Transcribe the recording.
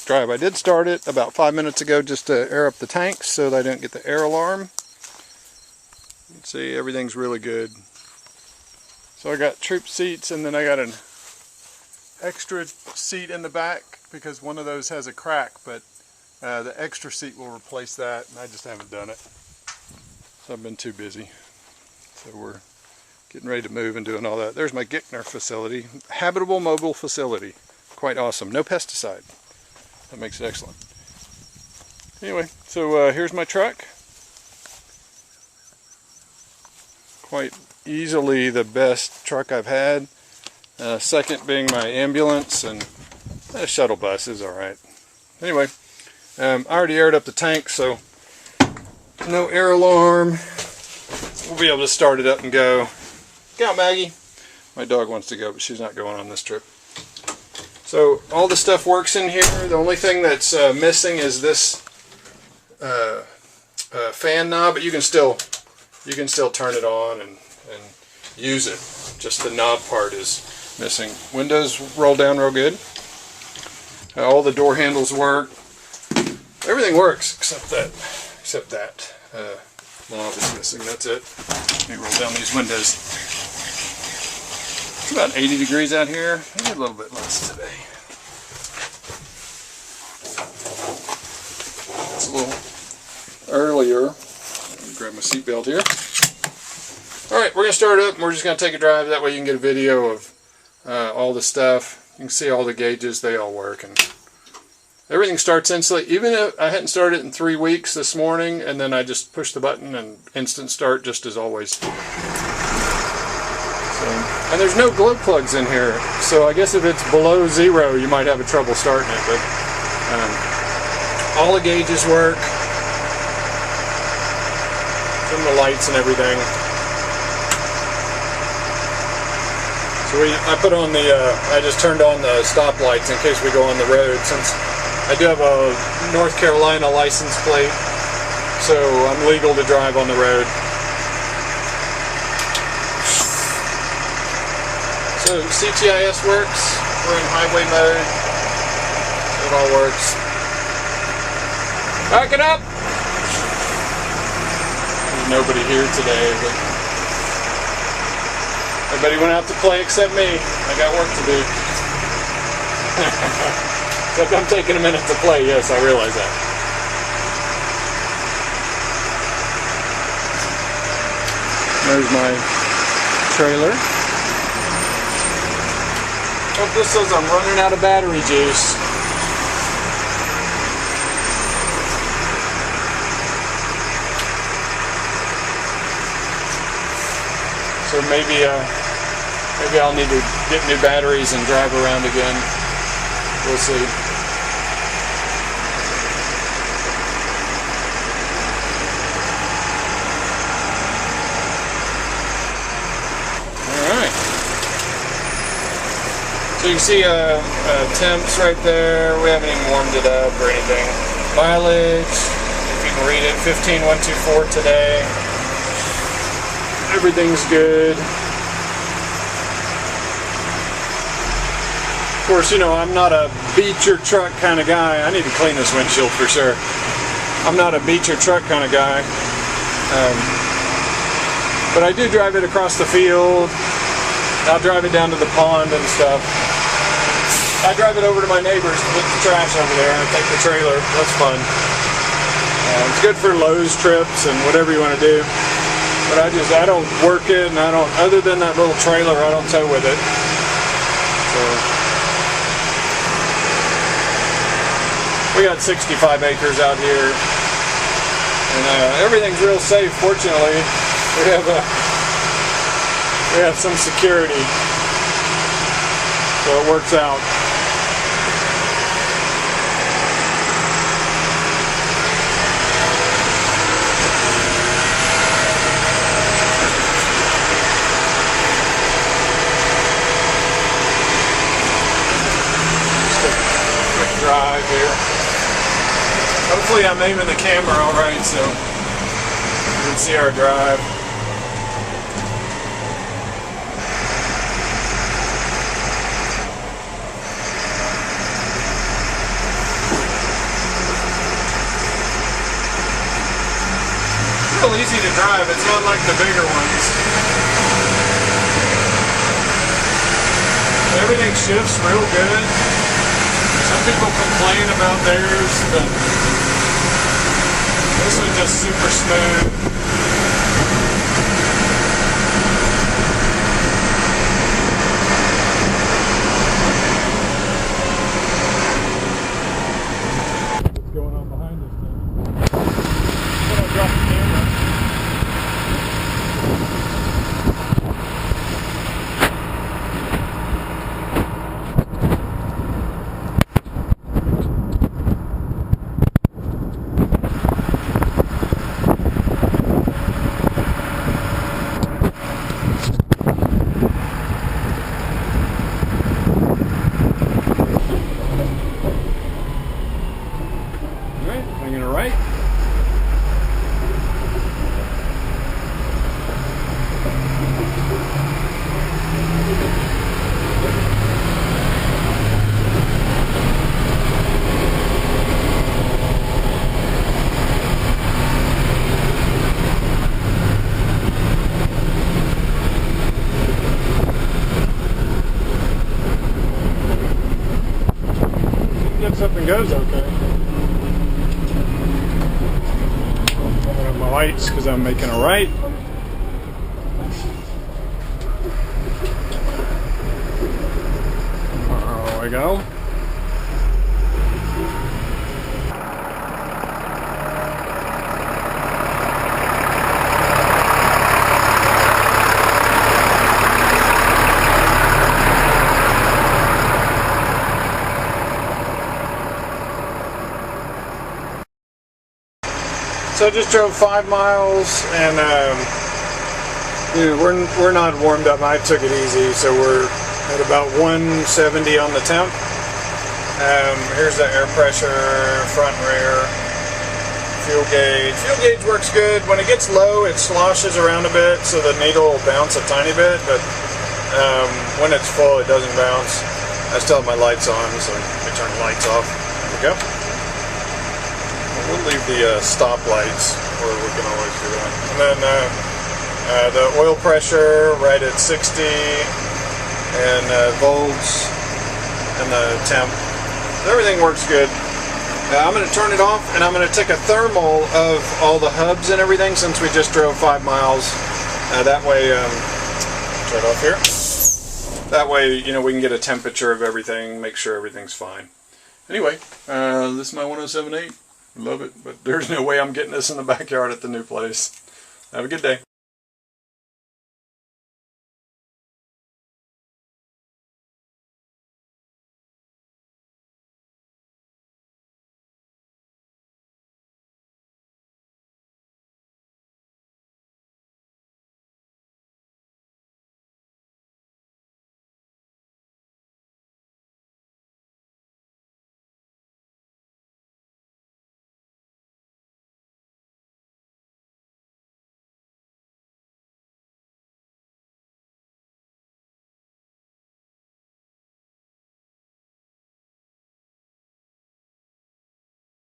quick drive. I did start it about 5 minutes ago just to air up the tanks so that I don't get the air alarm. You can see everything's really good. So I got troop seats, and then I got an extra seat in the back because one of those has a crack, but the extra seat will replace that, and I just haven't done it. So I've been too busy. So we're getting ready to move and doing all that. There's my Gickner facility. Habitable mobile facility. Quite awesome. No pesticide. That makes it excellent. Anyway, so here's my truck. Quite easily the best truck I've had. Second being my ambulance, and a shuttle bus is alright. Anyway, I already aired up the tank, so no air alarm. We'll be able to start it up and go. Go out, Maggie. My dog wants to go, but she's not going on this trip. So all the stuff works in here. The only thing that's missing is this fan knob, but you can still turn it on and use it. Just the knob part is missing. Windows roll down real good. All the door handles work. Everything works except that knob is missing. That's it. Let me roll down these windows. It's about 80 degrees out here. Maybe a little bit less today. It's a little earlier. Let me grab my seatbelt here. Alright, we're going to start up and we're just going to take a drive. That way you can get a video of all the stuff. You can see all the gauges. They all work. And everything starts instantly. Even if I hadn't started it in 3 weeks this morning, and then I just push the button and instant start just as always. And there's no glow plugs in here, so I guess if it's below 0 you might have a trouble starting it, but all the gauges work from the lights and everything. So I put on I just turned on the stop lights in case we go on the road, since I do have a North Carolina license plate, so I'm legal to drive on the road. So CTIS works. We're in highway mode. It all works. Back it up! There's nobody here today, but everybody went out to play except me. I got work to do. Except I'm taking a minute to play, yes, I realize that. There's my trailer. Hope this says I'm running out of battery juice. So maybe I'll need to get new batteries and drive around again. We'll see. So you can see temps right there. We haven't even warmed it up or anything. Mileage, if you can read it, 15,124 today. Everything's good. Of course, you know, I'm not a beat your truck kind of guy. I need to clean this windshield for sure. I'm not a beat your truck kind of guy. But I do drive it across the field. I'll drive it down to the pond and stuff. I drive it over to my neighbors to put the trash over there and take the trailer. That's fun. It's good for Lowe's trips and whatever you want to do. But I don't work it, and other than that little trailer, I don't tow with it. So we got 65 acres out here, and everything's real safe. Fortunately, we have some security, so it works out. Drive here. Hopefully I'm aiming the camera alright so you can see our drive. real easy to drive. It's not like the bigger ones. Everything shifts real good. Some people complain about theirs, but this is just super smooth. Going on behind this thing. Then I'll drop the camera. Hanging it right. Gets up and goes okay. My lights because I'm making a right. There we go. So I just drove 5 miles, and you know, we're not warmed up. I took it easy, so we're at about 170 on the temp. Here's the air pressure, front and rear, fuel gauge. Fuel gauge works good. When it gets low, it sloshes around a bit, so the needle will bounce a tiny bit. But when it's full, it doesn't bounce. I still have my lights on, so let me turn the lights off. There we go. We'll leave the stop lights, or we can always do that. And then the oil pressure right at 60, and volts, and the temp. So everything works good. I'm going to turn it off, and I'm going to take a thermal of all the hubs and everything since we just drove 5 miles. That way, turn it off here. That way, you know, we can get a temperature of everything, make sure everything's fine. Anyway, this is my 1078. Love it, but there's no way I'm getting this in the backyard at the new place. Have a good day.